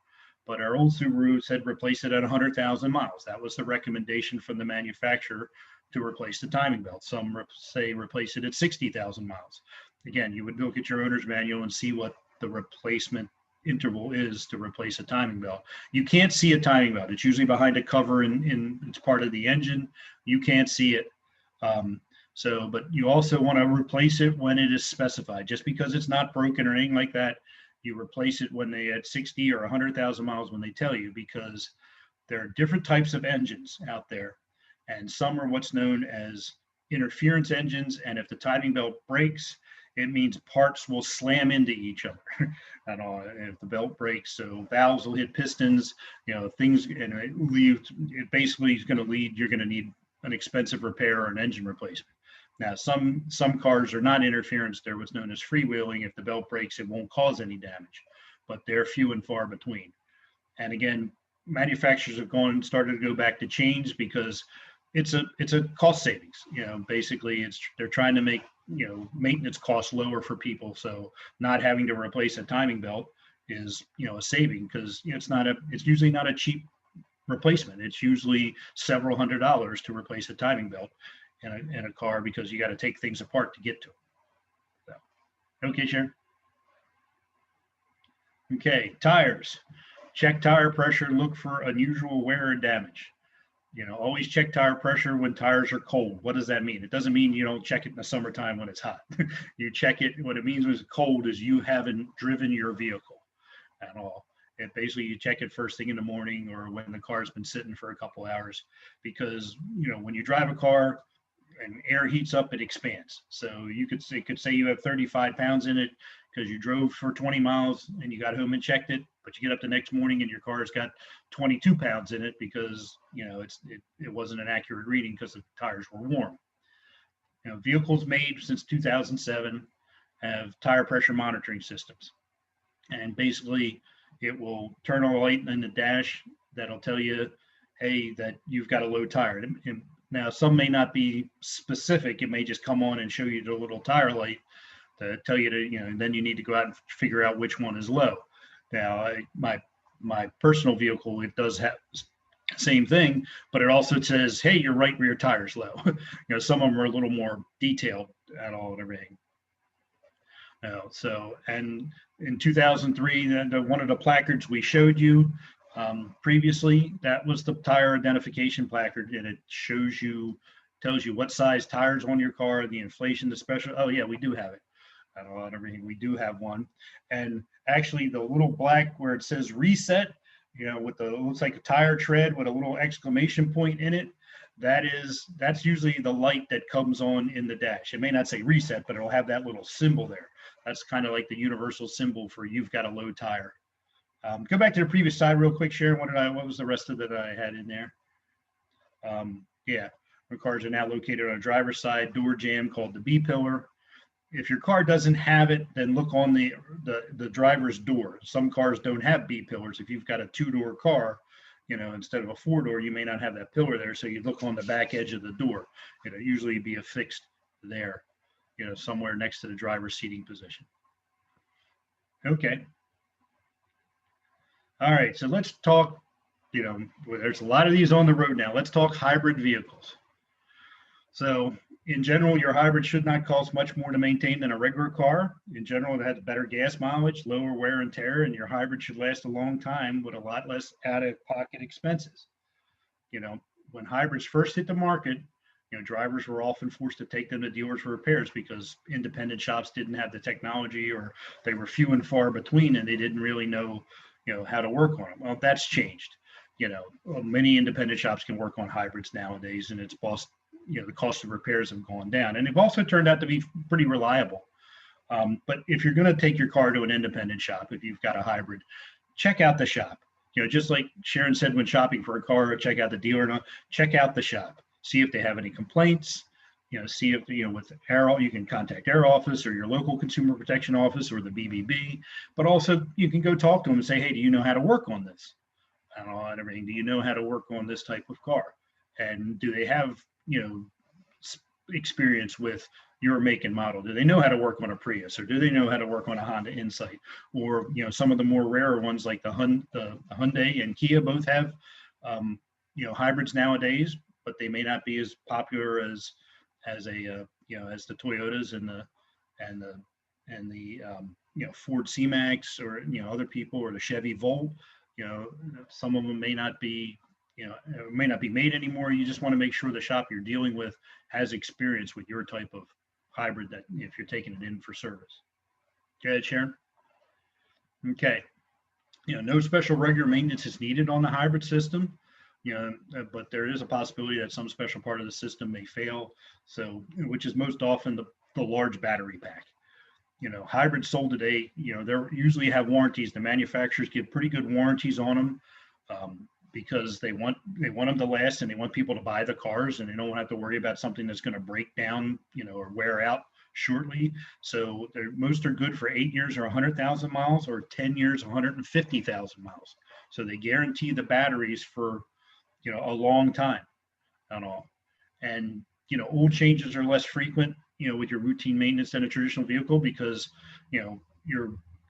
But our old Subaru said replace it at 100,000 miles. That was the recommendation from the manufacturer to replace the timing belt. Some say replace it at 60,000 miles. Again, you would look at your owner's manual and see what the replacement interval is to replace a timing belt. You can't see a timing belt. It's usually behind a cover in it's part of the engine. You can't see it. But you also want to replace it when it is specified. Just because it's not broken or anything like that, you replace it when they at 60 or 100,000 miles when they tell you, because there are different types of engines out there, and some are what's known as interference engines. And if the timing belt breaks, it means parts will slam into each other. And if the belt breaks, so valves will hit pistons, things, and it basically is going to lead, you're going to need an expensive repair or an engine replacement. Now, some cars are not interference. They're what's known as freewheeling. If the belt breaks, it won't cause any damage, but they're few and far between. And again, manufacturers have started to go back to chains because it's a cost savings. Basically they're trying to make, maintenance costs lower for people. So not having to replace a timing belt is, a saving, because it's usually not a cheap replacement. It's usually several $100s to replace a timing belt in a car, because you got to take things apart to get to it. So, okay, Sharon. Okay, tires. Check tire pressure, look for unusual wear or damage. Always check tire pressure when tires are cold. What does that mean? It doesn't mean you don't check it in the summertime when it's hot. You check it, what it means when it's cold is you haven't driven your vehicle at all. And basically you check it first thing in the morning or when the car's been sitting for a couple hours, because, when you drive a car and air heats up, it expands. So it could say you have 35 pounds in it because you drove for 20 miles and you got home and checked it, but you get up the next morning and your car's got 22 pounds in it because, it wasn't an accurate reading because the tires were warm. Vehicles made since 2007 have tire pressure monitoring systems. And basically it will turn on a light in the dash that'll tell you, hey, that you've got a low tire. And now, some may not be specific. It may just come on and show you the little tire light to tell you to, then you need to go out and figure out which one is low. Now, my personal vehicle, it does have same thing, but it also says, hey, your right rear tire's low. Some of them are a little more detailed at all and everything. And in 2003, one of the placards we showed you previously, that was the tire identification placard, and it tells you what size tires on your car, the inflation, the special. Oh yeah, we do have it. And everything, we do have one. And actually the little black where it says reset, with looks like a tire tread with a little exclamation point in it, that's usually the light that comes on in the dash. It may not say reset, but it'll have that little symbol there. That's kind of like the universal symbol for you've got a low tire. Go back to the previous slide real quick, Sharon. What was the rest of that I had in there? Yeah, the cars are now located on a driver's side door jamb called the B pillar. If your car doesn't have it, then look on the driver's door. Some cars don't have B pillars. If you've got a 2-door car, instead of a 4-door, you may not have that pillar there. So you look on the back edge of the door. It'll usually be affixed there, somewhere next to the driver's seating position. Okay. All right, so let's talk, there's a lot of these on the road now. Let's talk hybrid vehicles. So in general, your hybrid should not cost much more to maintain than a regular car. In general, it has better gas mileage, lower wear and tear, and your hybrid should last a long time with a lot less out-of-pocket expenses. When hybrids first hit the market, drivers were often forced to take them to dealers for repairs because independent shops didn't have the technology, or they were few and far between, and they didn't really know, how to work on them. Well, that's changed. Many independent shops can work on hybrids nowadays, and it's the cost of repairs have gone down, and they've also turned out to be pretty reliable. But if you're going to take your car to an independent shop, if you've got a hybrid, check out the shop. Just like Sharon said when shopping for a car, check out the dealer. Check out the shop. See if they have any complaints. See if with you can contact their office or your local consumer protection office or the BBB. But also you can go talk to them and say, hey, do you know how to work on this? And everything. Do you know how to work on this type of car? And do they have experience with your make and model? Do they know how to work on a Prius, or do they know how to work on a Honda Insight, or some of the more rarer ones like the Hyundai and Kia both have hybrids nowadays, but they may not be as popular as a as the Toyotas and the Ford C-Max, or other people, or the Chevy Volt. Some of them may not be may not be made anymore. You just want to make sure the shop you're dealing with has experience with your type of hybrid, that if you're taking it in for service. Go ahead, Sharon. Okay. No special regular maintenance is needed on the hybrid system, but there is a possibility that some special part of the system may fail. So, which is most often the large battery pack. Hybrids sold today, they usually have warranties. The manufacturers give pretty good warranties on them, because they want them to last, and they want people to buy the cars, and they don't have to worry about something that's going to break down, or wear out shortly. So most are good for 8 years or 100,000 miles, or 10 years, 150,000 miles. So they guarantee the batteries for, a long time and all. And, oil changes are less frequent, with your routine maintenance than a traditional vehicle, because,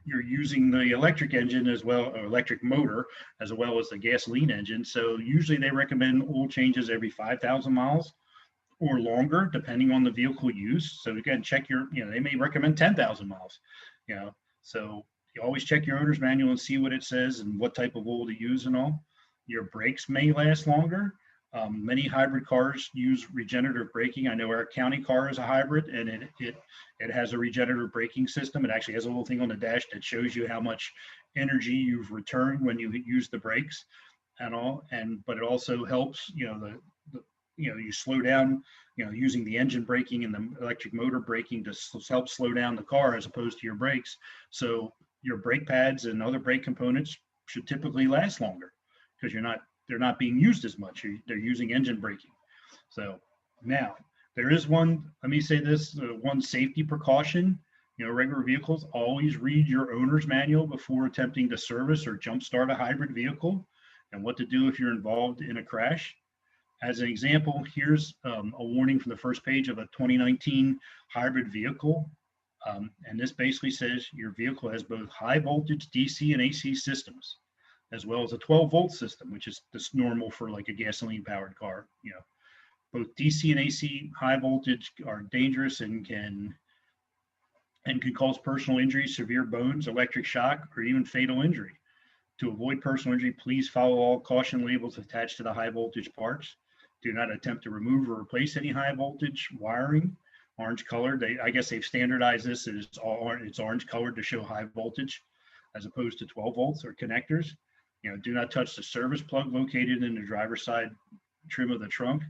you're using the electric engine as well, or electric motor, as well as the gasoline engine. So usually they recommend oil changes every 5,000 miles or longer, depending on the vehicle use. So again, check your, they may recommend 10,000 miles, so you always check your owner's manual and see what it says and what type of oil to use and all. Your brakes may last longer. Many hybrid cars use regenerative braking. I know our county car is a hybrid, and it has a regenerative braking system. It actually has a little thing on the dash that shows you how much energy you've returned when you use the brakes and all. But it also helps, you slow down, using the engine braking and the electric motor braking to help slow down the car as opposed to your brakes. So your brake pads and other brake components should typically last longer, because they're not being used as much. They're using engine braking. So now there is one, let me say this, one safety precaution. Regular vehicles, always read your owner's manual before attempting to service or jumpstart a hybrid vehicle, and what to do if you're involved in a crash. As an example, here's a warning from the first page of a 2019 hybrid vehicle. And this basically says your vehicle has both high voltage DC and AC systems, as well as a 12-volt system, which is just normal for like a gasoline powered car. Both DC and AC high voltage are dangerous and can cause personal injury, severe burns, electric shock, or even fatal injury. To avoid personal injury, please follow all caution labels attached to the high voltage parts. Do not attempt to remove or replace any high voltage wiring. Orange colored, I guess they've standardized this. It's orange colored to show high voltage, as opposed to 12 volts or connectors. Do not touch the service plug located in the driver's side trim of the trunk.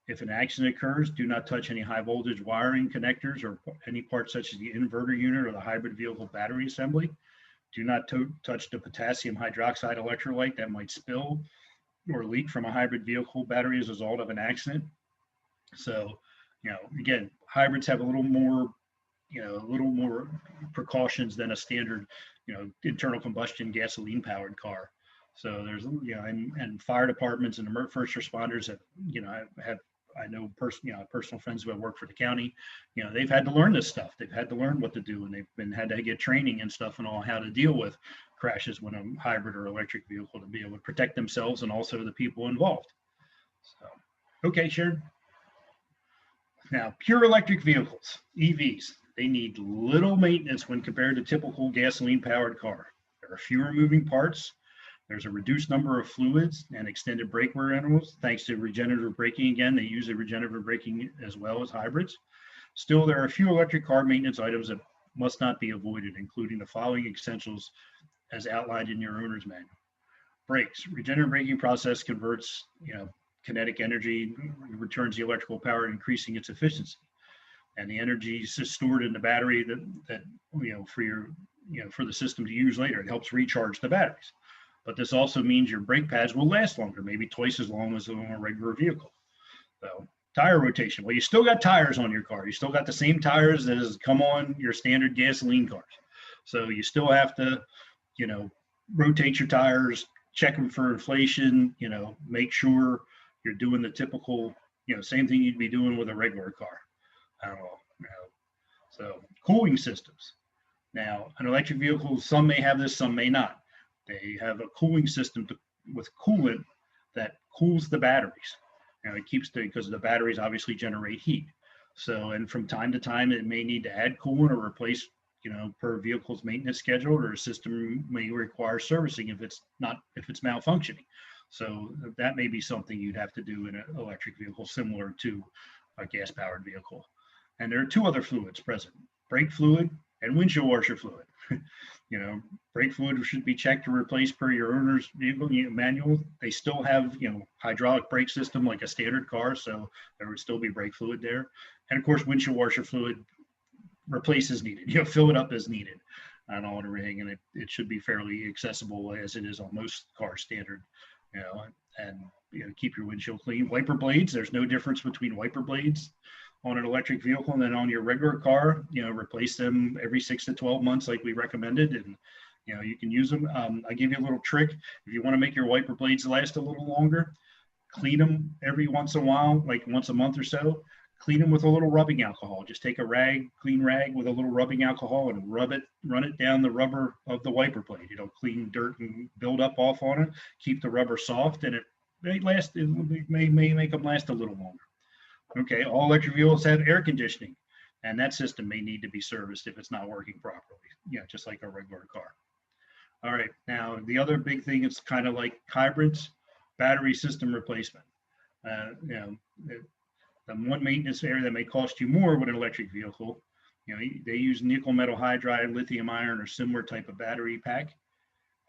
If an accident occurs, do not touch any high voltage wiring, connectors, or any parts such as the inverter unit or the hybrid vehicle battery assembly. Do not touch the potassium hydroxide electrolyte that might spill or leak from a hybrid vehicle battery as a result of an accident. So, again, hybrids have a little more precautions than a standard, internal combustion gasoline powered car. So there's, and fire departments and first responders have, I know personal friends who have worked for the county, they've had to learn this stuff. They've had to learn what to do, and they've had to get training and stuff and all, how to deal with crashes when a hybrid or electric vehicle, to be able to protect themselves and also the people involved. So, okay, Sharon. Now, pure electric vehicles, EVs, they need little maintenance when compared to typical gasoline powered car. There are fewer moving parts. There's a reduced number of fluids and extended brake wear intervals. Thanks to regenerative braking, again, they use a regenerative braking as well as hybrids. Still, there are a few electric car maintenance items that must not be avoided, including the following essentials as outlined in your owner's manual. Brakes. Regenerative braking process converts, kinetic energy, returns the electrical power, increasing its efficiency. And the energy is stored in the battery that for the system to use later. It helps recharge the batteries. But this also means your brake pads will last longer, maybe twice as long as on a regular vehicle. So, tire rotation. Well, you still got tires on your car. You still got the same tires as come on your standard gasoline cars. So you still have to, rotate your tires, check them for inflation, make sure you're doing the typical, same thing you'd be doing with a regular car. I don't know. So cooling systems. Now, an electric vehicle, some may have this, some may not. They have a cooling system with coolant that cools the batteries. It keeps because the batteries obviously generate heat. So, and from time to time, it may need to add coolant or replace, per vehicle's maintenance schedule, or a system may require servicing if it's malfunctioning. So that may be something you'd have to do in an electric vehicle similar to a gas-powered vehicle. And there are two other fluids present: brake fluid and windshield washer fluid. Brake fluid should be checked to replace per your owner's vehicle manual. They still have, hydraulic brake system like a standard car, so there would still be brake fluid there. And of course, windshield washer fluid replace as needed. Fill it up as needed and all and everything, and it should be fairly accessible as it is on most cars standard. And keep your windshield clean. Wiper blades, there's no difference between wiper blades on an electric vehicle and then on your regular car. Replace them every 6 to 12 months like we recommended, and you can use them. I give you a little trick. If you want to make your wiper blades last a little longer, clean them every once in a while, like once a month or so. Clean them with a little rubbing alcohol. Just take a clean rag with a little rubbing alcohol and run it down the rubber of the wiper blade. It'll clean dirt and build up off on it, keep the rubber soft, and it may make them last a little longer. Okay, all electric vehicles have air conditioning, and that system may need to be serviced if it's not working properly, just like a regular car. All right, now the other big thing is kind of like hybrids, battery system replacement. The one maintenance area that may cost you more with an electric vehicle, they use nickel metal hydride, lithium iron, or similar type of battery pack,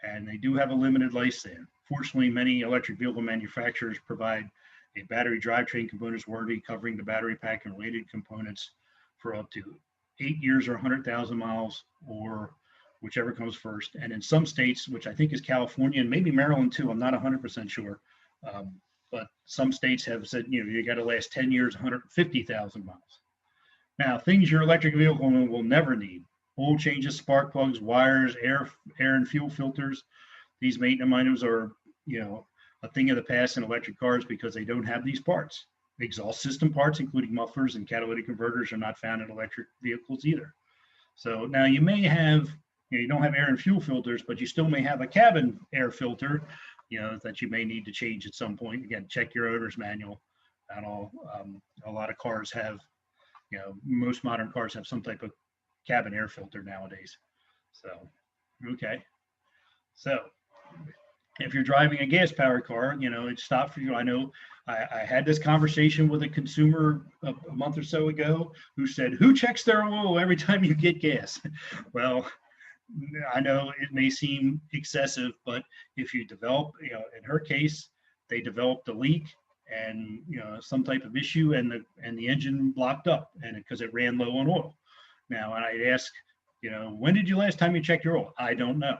and they do have a limited lifespan. Fortunately, many electric vehicle manufacturers provide a battery drivetrain components warranty covering the battery pack and related components for up to 8 years or 100,000 miles, or whichever comes first. And in some states, which I think is California and maybe Maryland too, I'm not 100% sure, but some states have said, you got to last 10 years, 150,000 miles. Now, things your electric vehicle will never need: oil changes, spark plugs, wires, air and fuel filters. These maintenance items are, a thing of the past in electric cars because they don't have these parts. Exhaust system parts, including mufflers and catalytic converters, are not found in electric vehicles either. So now you may have, you don't have air and fuel filters, but you still may have a cabin air filter, that you may need to change at some point. Again, check your owner's manual and all. A lot of cars have, most modern cars have some type of cabin air filter nowadays. So, okay. So if you're driving a gas powered car, it's stopped for you. I know I had this conversation with a consumer a month or so ago who said, who checks their oil every time you get gas? Well, I know it may seem excessive, but if you develop, in her case, they developed a leak and, some type of issue, and the engine blocked up, and because it ran low on oil. Now, and I'd ask, when did you last time you checked your oil? I don't know.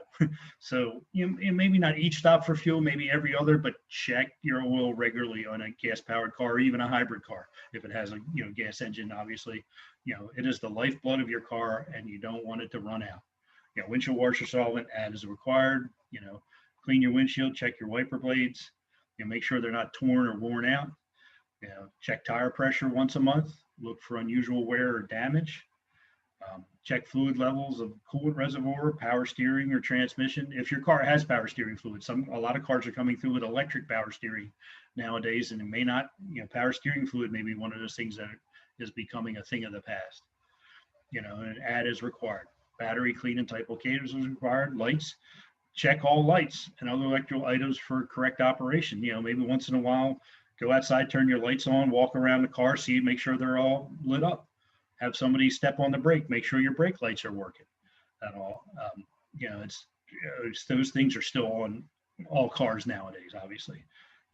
So maybe not each stop for fuel, maybe every other, but check your oil regularly on a gas powered car or even a hybrid car. If it has a gas engine, obviously, it is the lifeblood of your car, and you don't want it to run out. Windshield washer solvent as required. Clean your windshield, check your wiper blades, make sure they're not torn or worn out. Check tire pressure once a month. Look for unusual wear or damage. Check fluid levels of coolant reservoir, power steering, or transmission. If your car has power steering fluid, a lot of cars are coming through with electric power steering nowadays, and it may not. Power steering fluid may be one of those things that is becoming a thing of the past. And add as required. Battery clean and type locators is required. Lights, check all lights and other electrical items for correct operation. Maybe once in a while, go outside, turn your lights on, walk around the car, make sure they're all lit up. Have somebody step on the brake, make sure your brake lights are working and all. It's those things are still on all cars nowadays, obviously.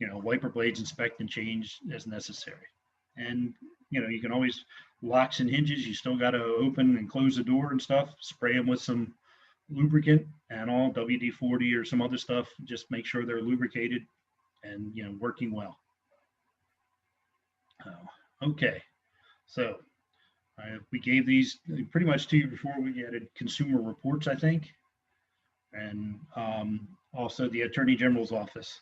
Wiper blades, inspect and change as necessary. And, you can always, locks and hinges, you still got to open and close the door and stuff, spray them with some lubricant and all, WD-40 or some other stuff. Just make sure they're lubricated and, working well. Okay. So we gave these pretty much to you before we added consumer reports, I think. And also the Attorney General's office.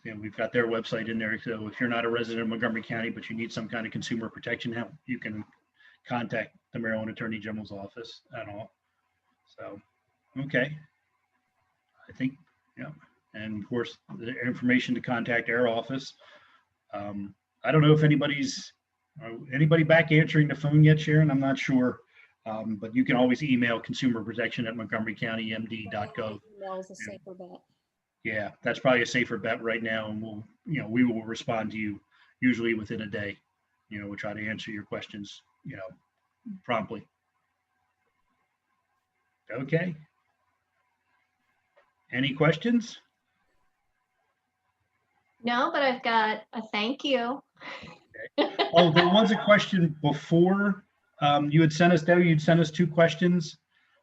We've got their website in there. So if you're not a resident of Montgomery County, but you need some kind of consumer protection help, you can contact the Maryland Attorney General's office and all. So, okay. I think, yeah. And of course, the information to contact our office. I don't know if anybody back answering the phone yet, Sharon. I'm not sure. But you can always email consumerprotection@montgomerycountymd.gov. Email is a safer bet. Yeah, that's probably a safer bet right now, and we will respond to you usually within a day. We'll try to answer your questions, promptly. Okay. Any questions? No, but I've got a thank you. Oh, there was a question before. You had sent us, Debbie, you'd sent us two questions.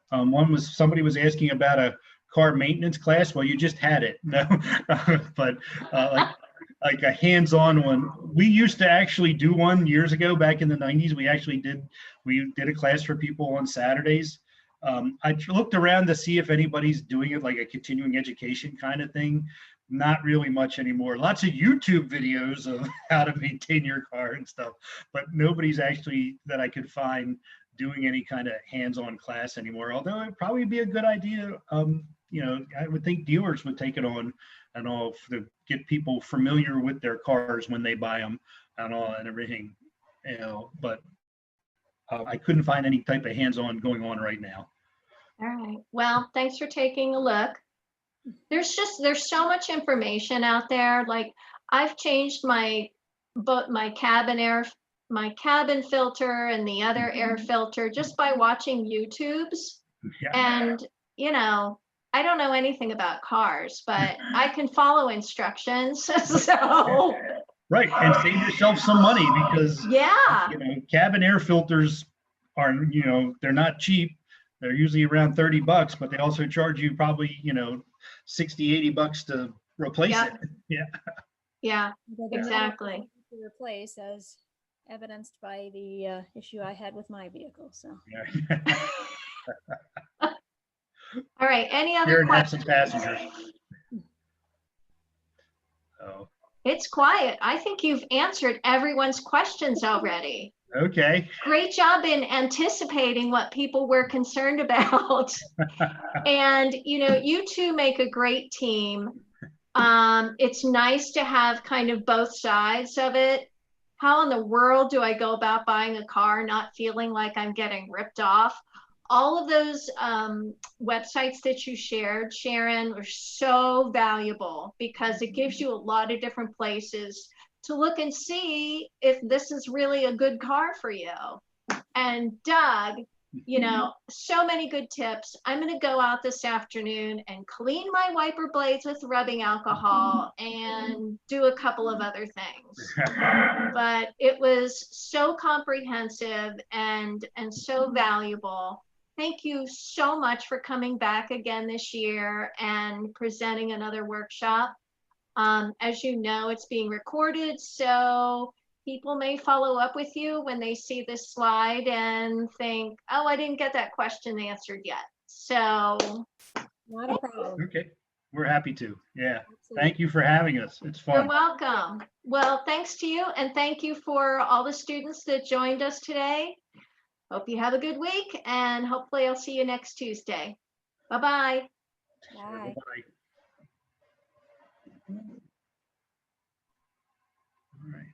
One was somebody was asking about a car maintenance class. Well, you just had it. No, but like a hands-on one. We used to actually do one years ago, back in the 90s. We did a class for people on Saturdays. I looked around to see if anybody's doing it like a continuing education kind of thing. Not really much anymore. Lots of YouTube videos of how to maintain your car and stuff, but nobody's actually, that I could find, doing any kind of hands-on class anymore. Although it'd probably be a good idea. I would think dealers would take it on and all to get people familiar with their cars when they buy them and all and everything. But I couldn't find any type of hands-on going on right now. All right. Well, thanks for taking a look. There's so much information out there. Like, I've changed my cabin filter and the other air filter just by watching YouTubes. Yeah. And I don't know anything about cars, but I can follow instructions. So right, and save yourself some money, because yeah, cabin air filters are, they're not cheap. They're usually around $30, but they also charge you probably, $60-$80 to replace Yeah. it. Yeah, exactly. To replace, as evidenced by the issue I had with my vehicle. So. Yeah. All right. Any other Sharon had questions? some passengers. Oh. It's quiet. I think you've answered everyone's questions already. Okay. Great job in anticipating what people were concerned about. And, you two make a great team. It's nice to have kind of both sides of it. How in the world do I go about buying a car not feeling like I'm getting ripped off? All of those websites that you shared, Sharon, were so valuable because it gives you a lot of different places to look and see if this is really a good car for you. And Doug, so many good tips. I'm going to go out this afternoon and clean my wiper blades with rubbing alcohol and do a couple of other things. But it was so comprehensive and so valuable. Thank you so much for coming back again this year and presenting another workshop. As you know, it's being recorded, so people may follow up with you when they see this slide and think, oh, I didn't get that question answered yet. So. Not a problem. Okay, we're happy to. Yeah. Absolutely. Thank you for having us. It's fun. You're welcome. Well, thanks to you, and thank you for all the students that joined us today. Hope you have a good week, and hopefully I'll see you next Tuesday. Bye-bye. Bye. Bye. All right.